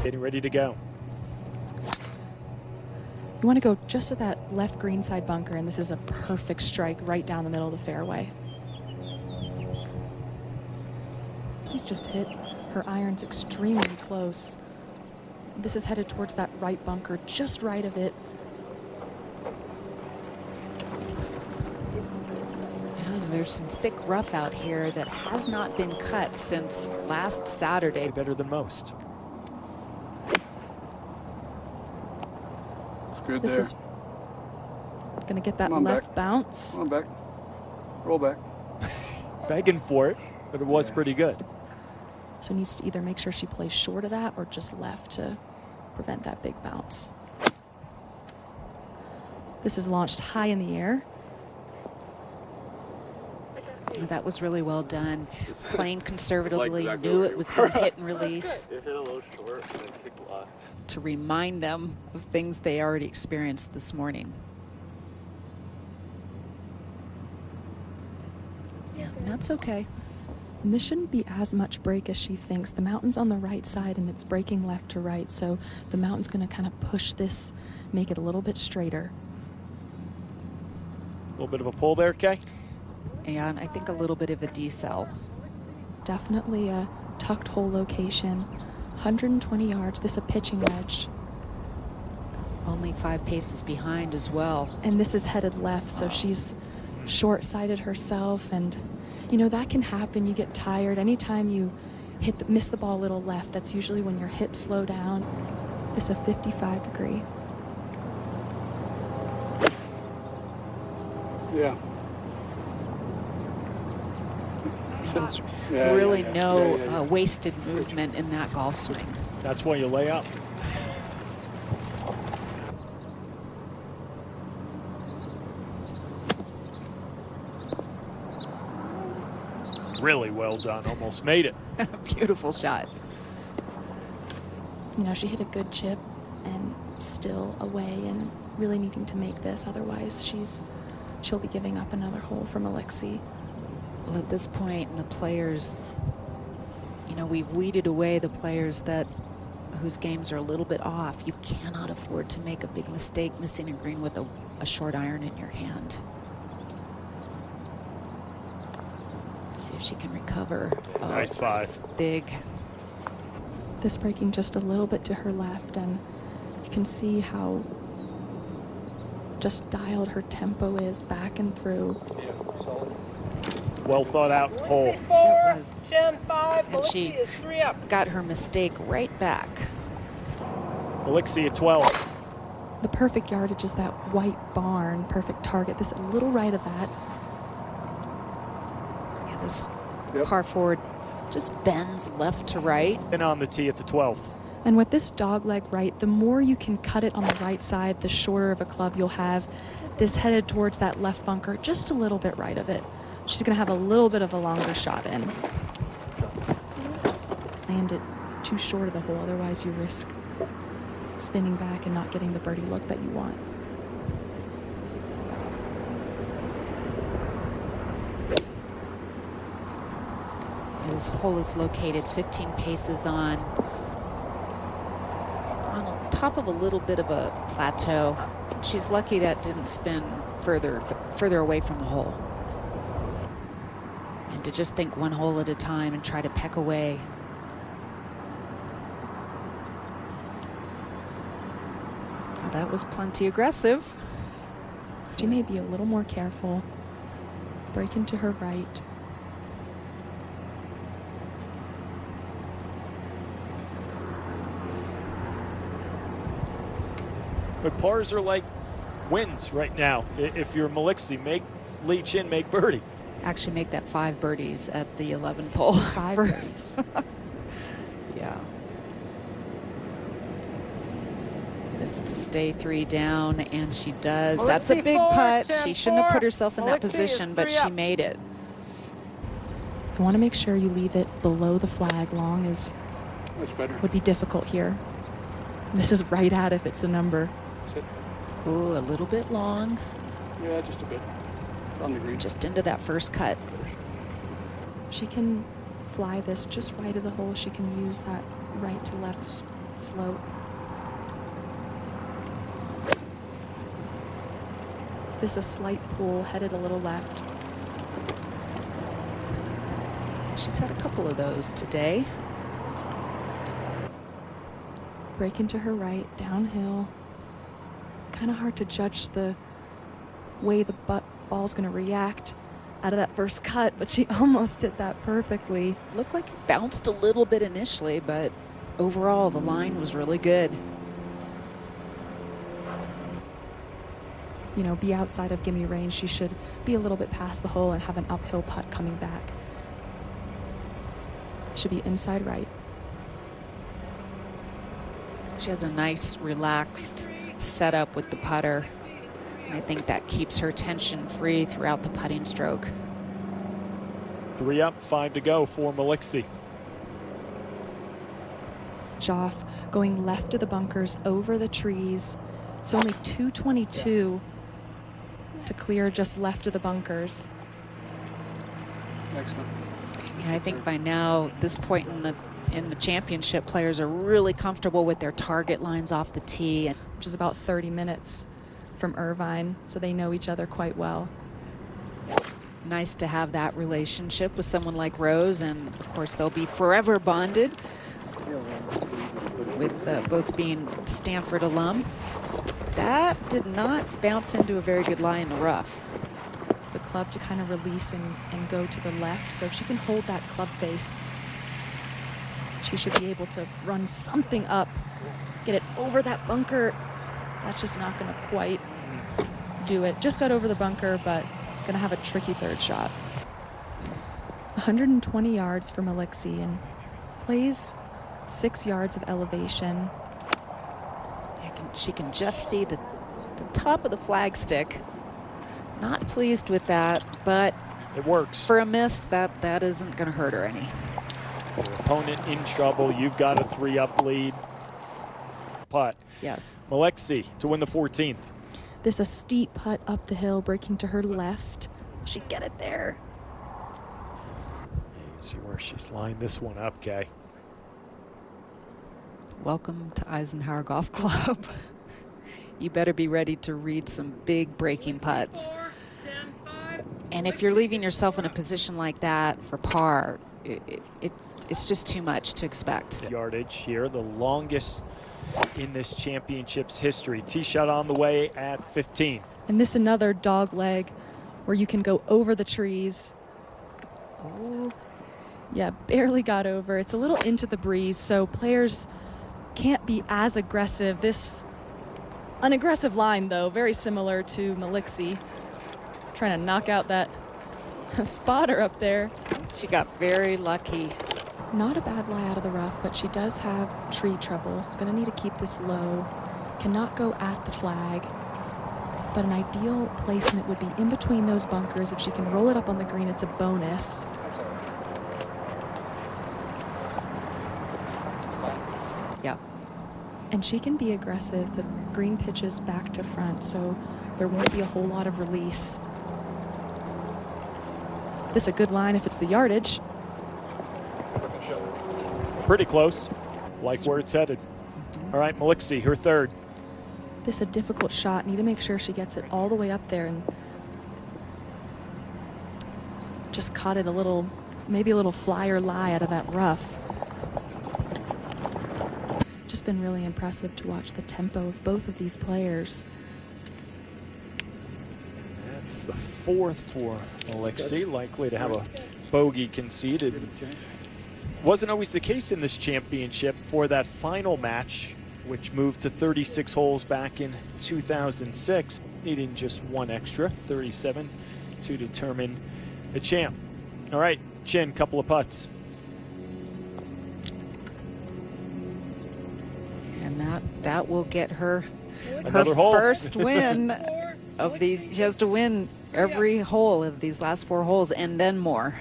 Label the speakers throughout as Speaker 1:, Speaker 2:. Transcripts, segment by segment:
Speaker 1: Getting ready to go.
Speaker 2: You want to go just to that left green side bunker, and this is a perfect strike right down the middle of the fairway. She's just hit her irons extremely close. This is headed towards that right bunker, just right of it.
Speaker 3: There's some thick rough out here that has not been cut since last Saturday.
Speaker 1: Better than most.
Speaker 4: Good
Speaker 2: this
Speaker 4: there.
Speaker 2: Is going to get that left bounce.
Speaker 4: Come on back. Roll back.
Speaker 1: Begging for it, but it was pretty good.
Speaker 2: So needs to either make sure she plays short of that or just left to prevent that big bounce. This is launched high in the air.
Speaker 3: That was really well done. Playing conservatively, knew it was going to hit and release.
Speaker 5: It hit a little short and then kicked left.
Speaker 3: To remind them of things they already experienced this morning. Yeah, that's okay.
Speaker 2: And this shouldn't be as much break as she thinks. The mountain's on the right side and it's breaking left to right, so the mountain's going to kind of push this, make it a little bit straighter.
Speaker 1: A little bit of a pull there, Kay?
Speaker 3: And I think a little bit of a decel.
Speaker 2: Definitely a tucked hole location. 120 yards. This is a pitching wedge.
Speaker 3: Only 5 paces behind as well.
Speaker 2: And this is headed left, so she's short-sighted herself. And, you know, that can happen. You get tired. Anytime you miss the ball a little left, that's usually when your hips slow down. This is a 55 degree.
Speaker 4: Yeah.
Speaker 3: There's really no wasted movement in that golf swing.
Speaker 1: That's why you lay up. Really well done. Almost made it.
Speaker 3: Beautiful shot.
Speaker 2: You know, she hit a good chip and still away and really needing to make this. Otherwise, she'll be giving up another hole from Malixi.
Speaker 3: Well, at this point, the players, you know, we've weeded away the players whose games are a little bit off. You cannot afford to make a big mistake missing a green with a short iron in your hand. Let's see if she can recover. Oh,
Speaker 1: nice 5.
Speaker 3: Big.
Speaker 2: This breaking just a little bit to her left, and you can see how just dialed her tempo is back and through.
Speaker 1: Well thought out hole.
Speaker 3: It was. And she got her mistake right back.
Speaker 1: Malixi at 12.
Speaker 2: The perfect yardage is that white barn, perfect target. This a little right of that.
Speaker 3: Yeah, this par forward just bends left to right.
Speaker 1: And on the tee at the 12th.
Speaker 2: And with this dogleg right, the more you can cut it on the right side, the shorter of a club you'll have. This headed towards that left bunker, just a little bit right of it. She's going to have a little bit of a longer shot in. Land it too short of the hole, otherwise you risk spinning back and not getting the birdie look that you want.
Speaker 3: This hole is located 15 paces on top of a little bit of a plateau. She's lucky that didn't spin further away from the hole. And to just think one hole at a time and try to peck away. Well, that was plenty aggressive.
Speaker 2: She may be a little more careful. Break into her right.
Speaker 1: But pars are like wins right now. If you're Malixi, make Leigh Chien make birdie.
Speaker 3: Actually make that 5 birdies at the 11th hole.
Speaker 2: 5 birdies.
Speaker 3: Yeah. This to stay 3 down, and she does.
Speaker 5: Malixi
Speaker 3: That's a big putt. She shouldn't have put
Speaker 5: 4.
Speaker 3: herself in that position, but she made it.
Speaker 2: You want to make sure you leave it below the flag long as would be difficult here. This is right at if it's a number.
Speaker 3: Ooh, a little bit long.
Speaker 4: Yeah, just a bit. On the green.
Speaker 3: Just into that first cut.
Speaker 2: She can fly this just right of the hole. She can use that right to left slope. This is a slight pull, headed a little left.
Speaker 3: She's had a couple of those today.
Speaker 2: Break into her right, downhill. Kind of hard to judge the way the ball's going to react out of that first cut, but she almost did that perfectly.
Speaker 3: Looked like it bounced a little bit initially, but overall the line was really good.
Speaker 2: You know, be outside of gimme range. She should be a little bit past the hole and have an uphill putt coming back. Should be inside right.
Speaker 3: She has a nice, relaxed setup with the putter. And I think that keeps her tension free throughout the putting stroke.
Speaker 1: 3 up, 5 to go for Malixi.
Speaker 2: Joff going left of the bunkers, over the trees. It's only 222 to clear just left of the bunkers.
Speaker 4: Excellent.
Speaker 3: And I think by now, this point in the championship, players are really comfortable with their target lines off the tee.
Speaker 2: Which is about 30 minutes from Irvine, so they know each other quite well.
Speaker 3: Nice to have that relationship with someone like Rose, and of course they'll be forever bonded with both being Stanford alum. That did not bounce into a very good lie in the rough.
Speaker 2: The club to kind of release and go to the left, so if she can hold that club face, she should be able to run something up, get it over that bunker. That's just not going to quite do it. Just got over the bunker, but going to have a tricky third shot. 120 yards for Malixi and plays 6 yards of elevation.
Speaker 3: She can just see the top of the flagstick. Not pleased with that, but
Speaker 1: it works.
Speaker 3: For a miss, that isn't going to hurt her any.
Speaker 1: Your opponent in trouble. You've got a 3-up lead. Putt.
Speaker 3: Yes.
Speaker 1: Malixi to win the 14th.
Speaker 2: This a steep putt up the hill, breaking to her left. She get it there.
Speaker 1: Let's see where she's lined this one up, Kay.
Speaker 3: Welcome to Eisenhower Golf Club. You better be ready to read some big breaking putts. And if you're leaving yourself in a position like that for par, it's just too much to expect.
Speaker 1: Yardage here, the longest in this championship's history. Tee shot on the way at 15.
Speaker 2: And this another dog leg where you can go over the trees. Oh, yeah, barely got over. It's a little into the breeze, so players can't be as aggressive. This an aggressive line, though, very similar to Malixi. Trying to knock out that spotter up there.
Speaker 3: She got very lucky.
Speaker 2: Not a bad lie out of the rough, but she does have tree trouble. She's going to need to keep this low. Cannot go at the flag. But an ideal placement would be in between those bunkers. If she can roll it up on the green, it's a bonus.
Speaker 3: Yeah.
Speaker 2: And she can be aggressive. The green pitches back to front, so there won't be a whole lot of release. This is a good line if it's the yardage.
Speaker 1: Pretty close. Like where it's headed. All right, Malixi, her third.
Speaker 2: This a difficult shot. Need to make sure she gets it all the way up there, and just caught it a little, maybe a little flyer lie out of that rough. Just been really impressive to watch the tempo of both of these players.
Speaker 1: That's the fourth for Malixi, likely to have a bogey conceded. Wasn't always the case in this championship for that final match, which moved to 36 holes back in 2006, needing just one extra, 37, to determine the champ. All right, Chien, couple of putts.
Speaker 3: And that will get her
Speaker 1: Another hole.
Speaker 3: First win of these. She has to win every hole of these last 4 holes and then more.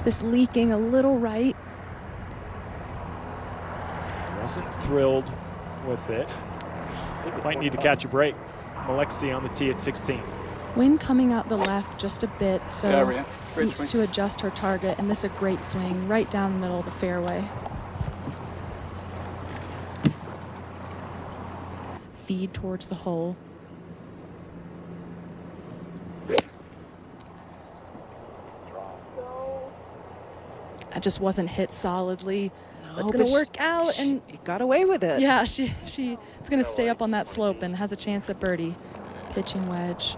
Speaker 2: This leaking a little right.
Speaker 1: Wasn't thrilled with it. Might need to catch a break. Malixi on the tee at 16.
Speaker 2: Wind coming out the left just a bit, so
Speaker 4: Yeah, Rianne. Great
Speaker 2: needs
Speaker 4: swing.
Speaker 2: to adjust her target, and this is a great swing right down the middle of the fairway. Feed towards the hole. That just wasn't hit solidly.
Speaker 3: No,
Speaker 2: It's going
Speaker 3: but
Speaker 2: to work out, and
Speaker 3: she got away with it.
Speaker 2: yeah, it's going to stay up on that slope and has a chance at birdie. Pitching wedge.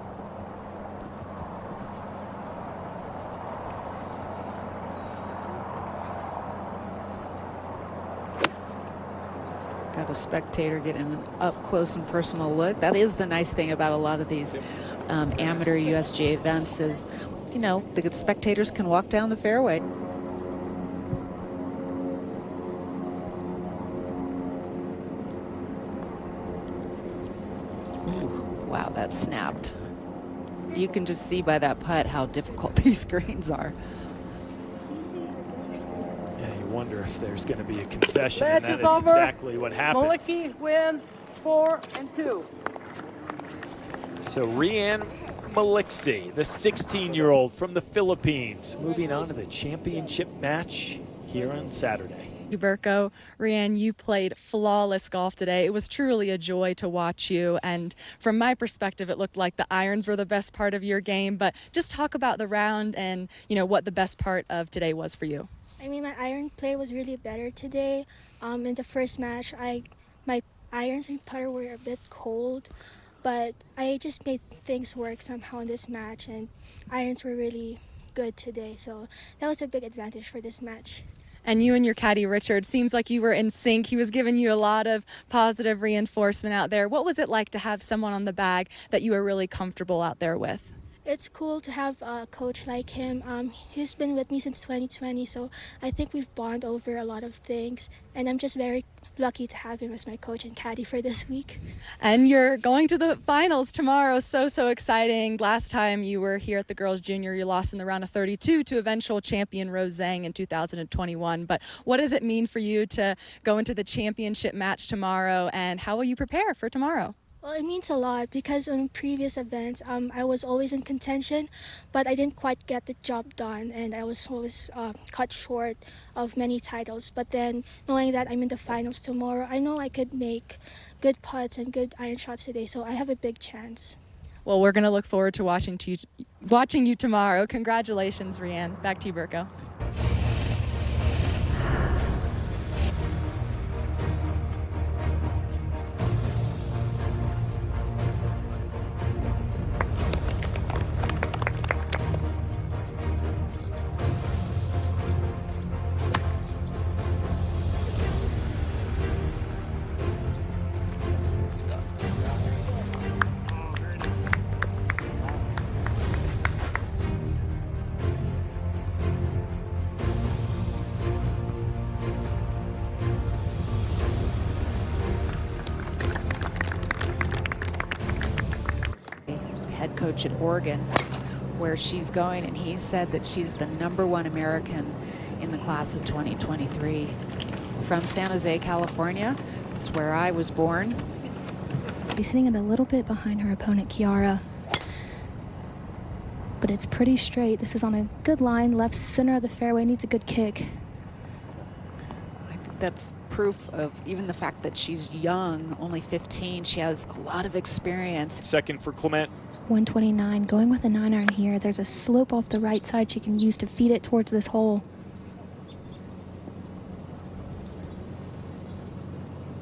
Speaker 3: Got a spectator getting an up close and personal look. That is the nice thing about a lot of these amateur USGA events is, you know, the spectators can walk down the fairway. Ooh, wow, that snapped. You can just see by that putt how difficult these greens are.
Speaker 1: Yeah, you wonder if there's going to be a concession,
Speaker 6: Match
Speaker 1: and that
Speaker 6: is
Speaker 1: is
Speaker 6: over.
Speaker 1: exactly what happens.
Speaker 6: Malixi wins 4-2.
Speaker 1: So Rianne Malixi, the 16-year-old from the Philippines, moving on to the championship match here on Saturday.
Speaker 2: Berko, Rianne, you played flawless golf today. It was truly a joy to watch you. And from my perspective, it looked like the irons were the best part of your game. But just talk about the round and, you know, what the best part of today was for you.
Speaker 7: I mean, my iron play was really better today. In the first match, my irons and putter were a bit cold, but I just made things work somehow in this match, and irons were really good today. So that was a big advantage for this match.
Speaker 2: And you and your caddy, Richard, seems like you were in sync. He was giving you a lot of positive reinforcement out there. What was it like to have someone on the bag that you were really comfortable out there with?
Speaker 7: It's cool to have a coach like him. He's been with me since 2020, so I think we've bonded over a lot of things, and I'm just very lucky to have him as my coach and caddy for this week.
Speaker 2: And you're going to the finals tomorrow. So exciting. Last time you were here at the Girls Junior, you lost in the round of 32 to eventual champion Rose Zhang in 2021. But what does it mean for you to go into the championship match tomorrow, and how will you prepare for tomorrow?
Speaker 7: Well, it means a lot because in previous events, I was always in contention, but I didn't quite get the job done, and I was always cut short of many titles. But then, knowing that I'm in the finals tomorrow, I know I could make good putts and good iron shots today, so I have a big chance.
Speaker 2: Well, we're going to look forward to watching you tomorrow. Congratulations, Rianne. Back to you, Berko.
Speaker 3: Head coach at Oregon, where she's going, and he said that she's the #1 American in the class of 2023. From San Jose, California. It's where I was born.
Speaker 8: She's hitting it a little bit behind her opponent, Kiara. But it's pretty straight. This is on a good line. Left center of the fairway, needs a good kick.
Speaker 3: I think that's proof of even the fact that she's young, only 15. She has a lot of experience.
Speaker 1: Second for Clemente.
Speaker 8: 129, going with a 9-iron here. There's a slope off the right side she can use to feed it towards this hole.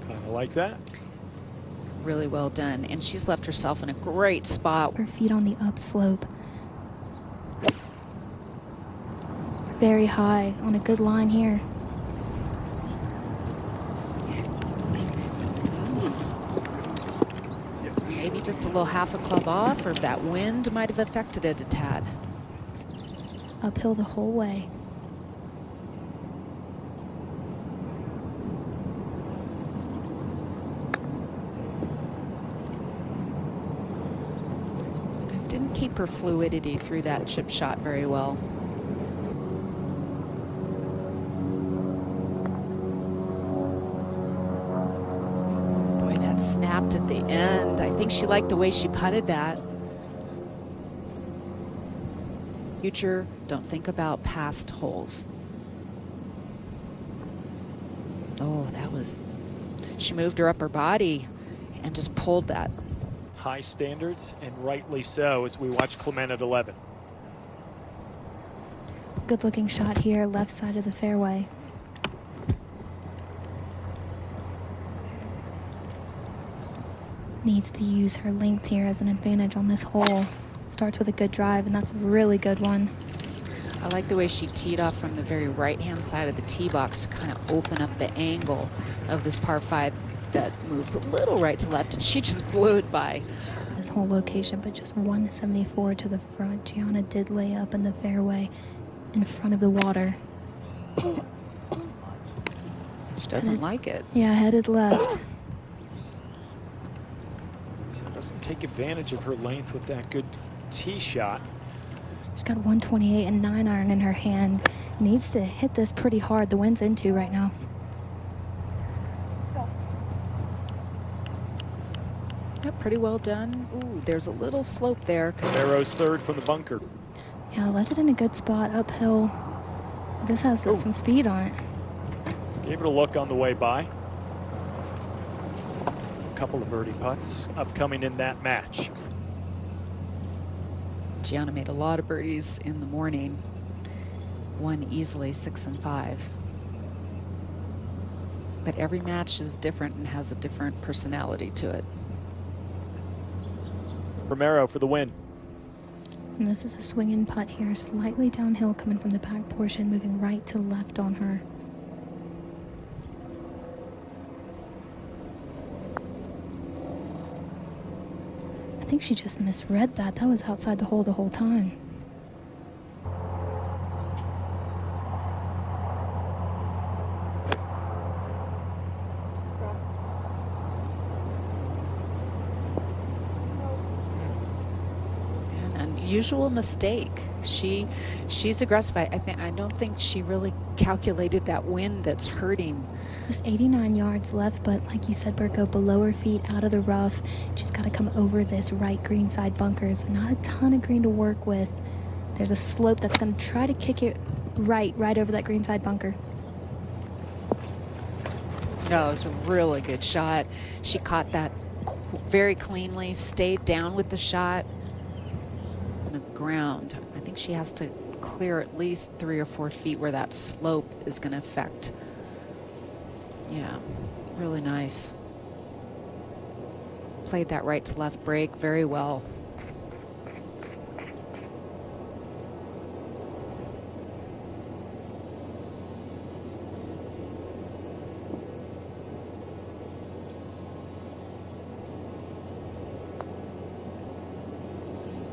Speaker 1: Kind of like that.
Speaker 3: Really well done. And she's left herself in a great spot.
Speaker 8: Her feet on the upslope. Very high on a good line here.
Speaker 3: Maybe just a little half a club off, or that wind might have affected it a tad.
Speaker 8: Uphill the whole way.
Speaker 3: Didn't keep her fluidity through that chip shot very well. Boy, that snapped at the end. I think she liked the way she putted that. future. Don't think about past holes. Oh, that was, she moved her upper body and just pulled that.
Speaker 1: High standards, and rightly so, as we watch Clemente at 11.
Speaker 8: Good looking shot here, left side of the fairway. Needs to use her length here as an advantage on this hole. Starts with a good drive, and that's a really good one.
Speaker 3: I like the way she teed off from the very right-hand side of the tee box to kind of open up the angle of this par 5 that moves a little right to left, and she just blew it by.
Speaker 8: This whole location, but just 174 to the front. Gianna did lay up in the fairway in front of the water.
Speaker 3: She doesn't like it.
Speaker 8: Yeah, headed left.
Speaker 1: So doesn't take advantage of her length with that good tee shot.
Speaker 8: She's got 128 and 9-iron in her hand. Needs to hit this pretty hard. The wind's into right now.
Speaker 3: Yep, pretty well done. Ooh, there's a little slope there.
Speaker 1: Romero's third from the bunker.
Speaker 8: Yeah, left it in a good spot uphill. This has some speed on it.
Speaker 1: Gave it a look on the way by. A couple of birdie putts upcoming in that match.
Speaker 3: Gianna made a lot of birdies in the morning. Won easily 6 and 5. But every match is different and has a different personality to it.
Speaker 1: Romero for the win.
Speaker 8: And this is a swinging putt here, slightly downhill coming from the back portion, moving right to left on her. I think she just misread that. That was outside the hole the whole time.
Speaker 3: Usual mistake. She's aggressive. I don't think she really calculated that wind that's hurting.
Speaker 8: Just 89 yards left, but like you said, Berko, below her feet, out of the rough. She's got to come over this right green side bunker. So not a ton of green to work with. There's a slope that's going to try to kick it right over that green side bunker.
Speaker 3: No, it was a really good shot. She caught that very cleanly, stayed down with the shot. The ground. I think she has to clear at least 3 or 4 feet where that slope is going to affect. Yeah, really nice. Played that right to left break very well.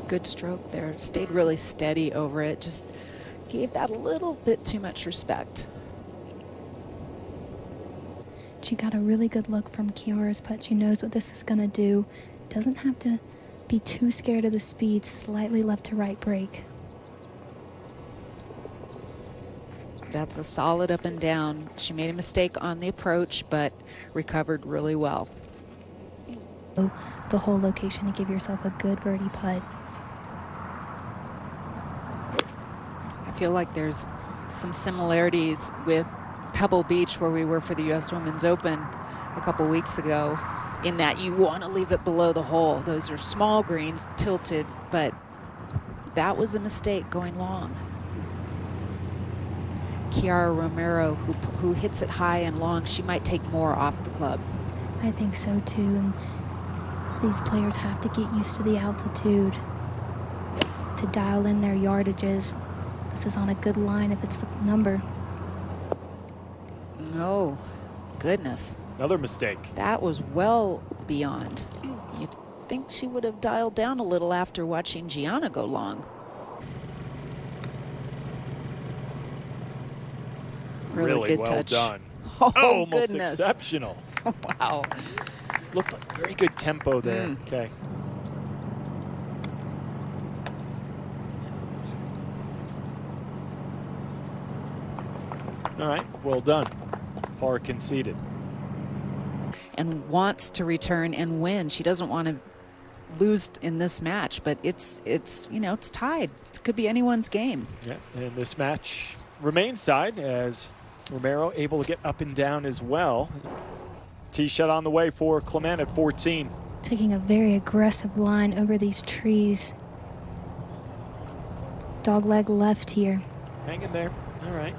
Speaker 3: Good stroke there. Stayed really steady over it. Just gave that a little bit too much respect.
Speaker 8: She got a really good look from Kiara's putt. She knows what this is going to do. Doesn't have to be too scared of the speed. Slightly left to right break.
Speaker 3: That's a solid up and down. She made a mistake on the approach, but recovered really well.
Speaker 8: So the whole location to give yourself a good birdie putt.
Speaker 3: I feel like there's some similarities with Pebble Beach, where we were for the U.S. Women's Open a couple weeks ago, in that you want to leave it below the hole. Those are small greens, tilted, but that was a mistake going long. Kiara Romero, who hits it high and long, she might take more off the club.
Speaker 8: I think so too. And these players have to get used to the altitude to dial in their yardages. This is on a good line if it's the number.
Speaker 3: Oh, goodness.
Speaker 1: Another mistake.
Speaker 3: That was well beyond. You'd think she would have dialed down a little after watching Gianna go long. Really good
Speaker 1: well
Speaker 3: touch.
Speaker 1: Done.
Speaker 3: Oh,
Speaker 1: almost
Speaker 3: goodness.
Speaker 1: exceptional.
Speaker 3: Wow.
Speaker 1: Looked like very good tempo there. Okay. All right, well done. Par conceded.
Speaker 3: And wants to return and win. She doesn't want to lose in this match, but it's you know, it's tied. It could be anyone's game.
Speaker 1: Yeah, and this match remains tied as Romero able to get up and down as well. Tee shot on the way for Clemente at 14.
Speaker 8: Taking a very aggressive line over these trees. Dog leg left here.
Speaker 1: Hanging there. All right.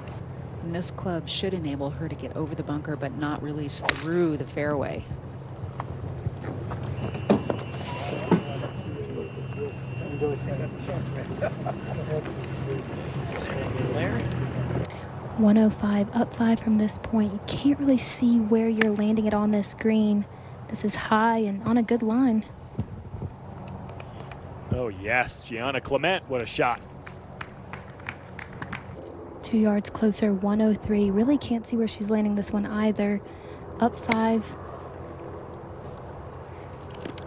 Speaker 3: And this club should enable her to get over the bunker but not release through the fairway.
Speaker 1: There.
Speaker 8: 105, up 5 from this point. You can't really see where you're landing it on this green. This is high and on a good line.
Speaker 1: Oh yes, Gianna Clemente, what a shot.
Speaker 8: 2 yards closer, 103. Really can't see where she's landing this one either. Up 5.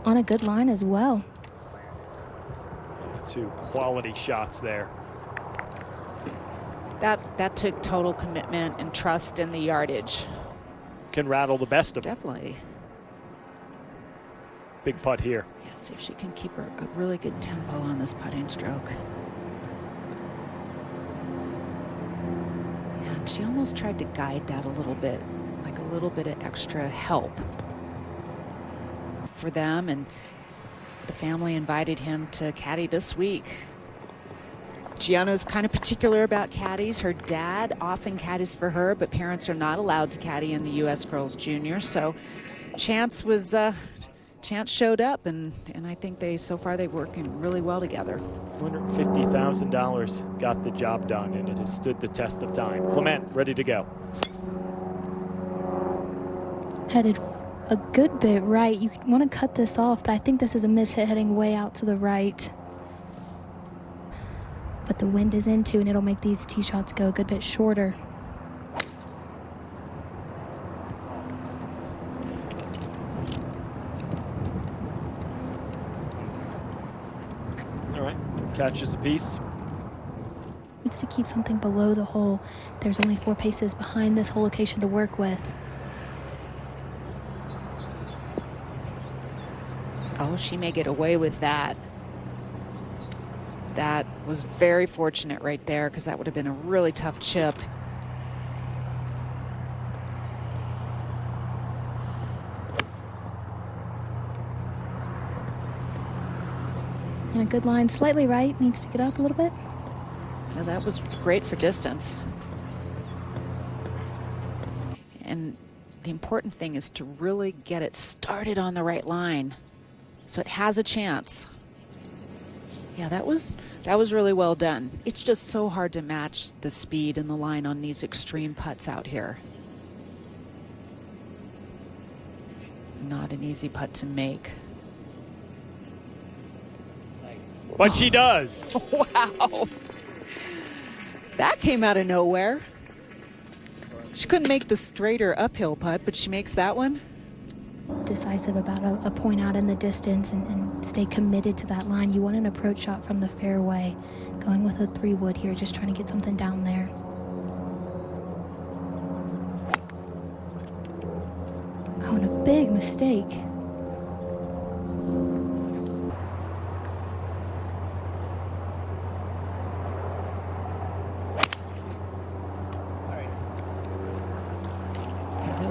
Speaker 8: On a good line as well.
Speaker 1: 2 quality shots there.
Speaker 3: That took total commitment and trust in the yardage.
Speaker 1: Can rattle the best of them.
Speaker 3: Definitely.
Speaker 1: Big putt here.
Speaker 3: Yeah, see if she can keep a really good tempo on this putting stroke. And she almost tried to guide that a little bit, like a little bit of extra help for them. And the family invited him to caddy this week. Gianna's kind of particular about caddies. Her dad often caddies for her, but parents are not allowed to caddy in the U.S. Girls Junior. So Chance showed up, and I think so far they're working really well together.
Speaker 1: $250,000 got the job done, and it has stood the test of time. Clemente, ready to go.
Speaker 8: Headed a good bit right. You want to cut this off, but I think this is a miss hit heading way out to the right. But the wind is into, and it'll make these tee shots go a good bit shorter.
Speaker 1: All right, catches a piece.
Speaker 8: Needs to keep something below the hole. There's only 4 paces behind this hole location to work with.
Speaker 3: Oh, she may get away with that. That was very fortunate right there, because that would have been a really tough chip.
Speaker 8: And a good line, slightly right, needs to get up a little bit.
Speaker 3: Now that was great for distance. And the important thing is to really get it started on the right line, so it has a chance. Yeah, that was really well done. It's just so hard to match the speed and the line on these extreme putts out here. Not an easy putt to make.
Speaker 1: But she does.
Speaker 3: Wow. That came out of nowhere. She couldn't make the straighter uphill putt, but she makes that one.
Speaker 8: Decisive about a point out in the distance and stay committed to that line. You want an approach shot from the fairway. Going with a 3-wood here, just trying to get something down there. Oh, and a big mistake.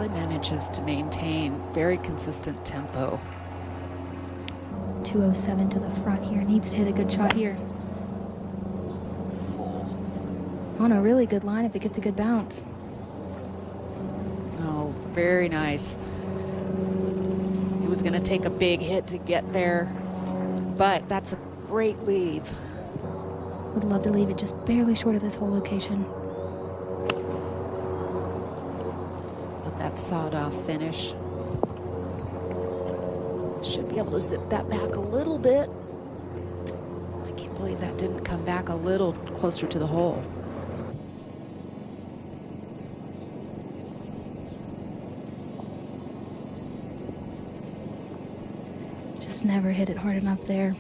Speaker 3: Manages to maintain very consistent tempo.
Speaker 8: 207 to the front here. Needs to hit a good shot here. On a really good line if it gets a good bounce.
Speaker 3: Oh, very nice. It was going to take a big hit to get there, but that's a great leave.
Speaker 8: Would love to leave it just barely short of this whole location.
Speaker 3: That sawed-off finish. Should be able to zip that back a little bit. I can't believe that didn't come back a little closer to the hole.
Speaker 8: Just never hit it hard enough there.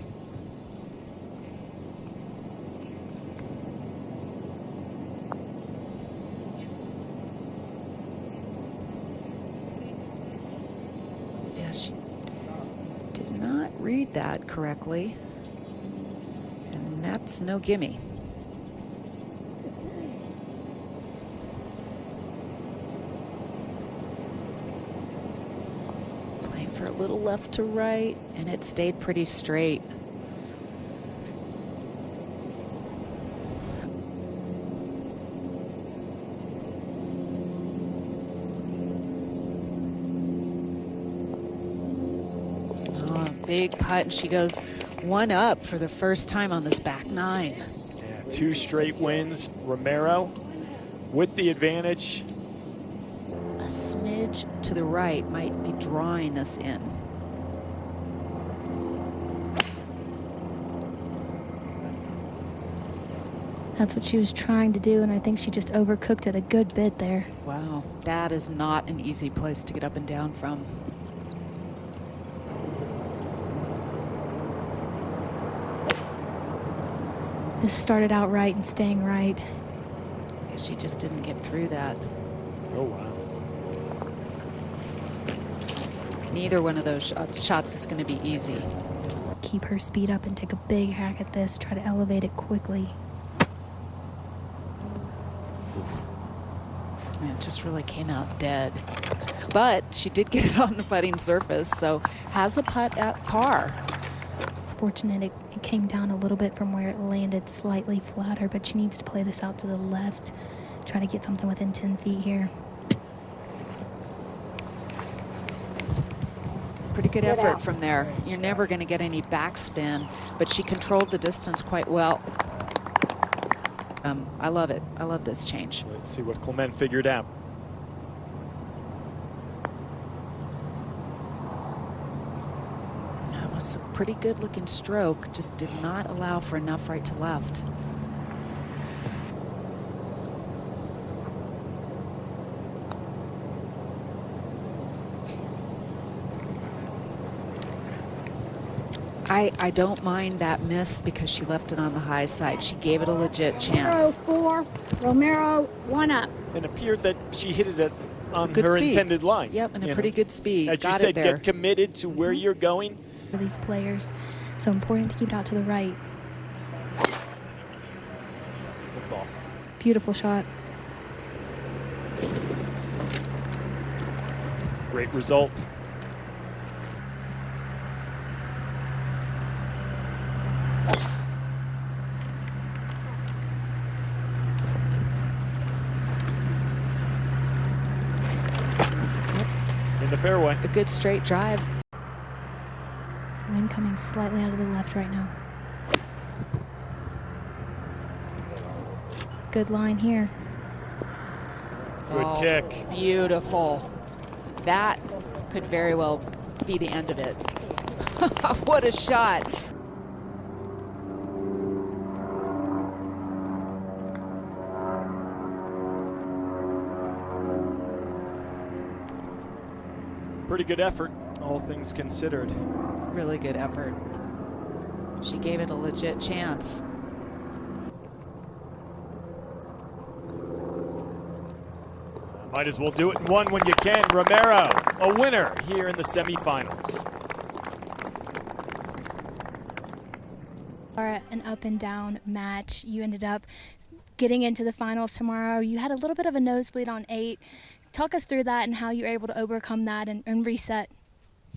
Speaker 3: that correctly. And that's no gimme. Playing for a little left to right, and it stayed pretty straight. Big putt, and she goes one up for the first time on this back nine.
Speaker 1: Yeah, 2 straight wins. Romero with the advantage.
Speaker 3: A smidge to the right might be drawing this in.
Speaker 8: That's what she was trying to do, and I think she just overcooked it a good bit there.
Speaker 3: Wow, that is not an easy place to get up and down from.
Speaker 8: This started out right and staying right.
Speaker 3: She just didn't get through that.
Speaker 1: Oh, wow.
Speaker 3: Neither one of those shots is going to be easy.
Speaker 8: Keep her speed up and take a big hack at this. Try to elevate it quickly.
Speaker 3: And it just really came out dead. But she did get it on the putting surface, so has a putt at par.
Speaker 8: Fortunate it came down a little bit from where it landed, slightly flatter, but she needs to play this out to the left. Try to get something within 10 feet here.
Speaker 3: Pretty good effort from there. You're never going to get any backspin, but she controlled the distance quite well. I love it. I love this change.
Speaker 1: Let's see what Clemente figured out.
Speaker 3: That was a pretty good looking stroke, just did not allow for enough right to left. I don't mind that miss because she left it on the high side. She gave it a legit chance.
Speaker 6: Romero 4, Romero 1 up.
Speaker 1: It appeared that she hit it on
Speaker 3: Good
Speaker 1: her
Speaker 3: speed.
Speaker 1: intended line.
Speaker 3: Yep, and a pretty good speed.
Speaker 1: As you
Speaker 3: Got
Speaker 1: said,
Speaker 3: it there.
Speaker 1: get committed to where you're going.
Speaker 8: For these players, so important to keep it out to the right.
Speaker 1: Good ball.
Speaker 8: Beautiful shot.
Speaker 1: Great result. In the fairway.
Speaker 3: A good straight drive.
Speaker 8: Wind coming slightly out of the left right now. Good line here.
Speaker 1: Good kick.
Speaker 3: Beautiful. That could very well be the end of it. What a shot.
Speaker 1: Pretty good effort, all things considered.
Speaker 3: Really good effort. She gave it a legit chance.
Speaker 1: Might as well do it in one when you can. Romero, a winner here in the semifinals.
Speaker 8: An up and down match. You ended up getting into the finals tomorrow. You had a little bit of a nosebleed on 8. Talk us through that and how you were able to overcome that and reset.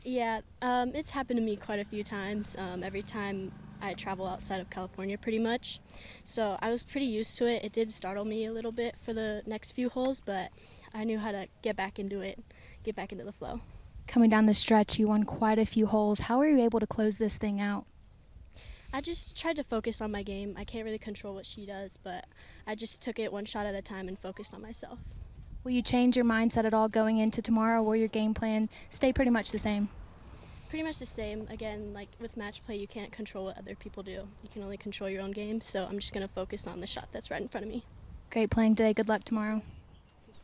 Speaker 9: Yeah, it's happened to me quite a few times. Every time I travel outside of California pretty much. So I was pretty used to it. It did startle me a little bit for the next few holes, but I knew how to get back into it, get back into the flow.
Speaker 8: Coming down the stretch, you won quite a few holes. How were you able to close this thing out?
Speaker 9: I just tried to focus on my game. I can't really control what she does, but I just took it one shot at a time and focused on myself.
Speaker 8: Will you change your mindset at all going into tomorrow, or your game plan stay pretty much the same?
Speaker 9: Pretty much the same. Again, like with match play, you can't control what other people do. You can only control your own game, so I'm just going to focus on the shot that's right in front of me.
Speaker 8: Great playing today. Good luck tomorrow.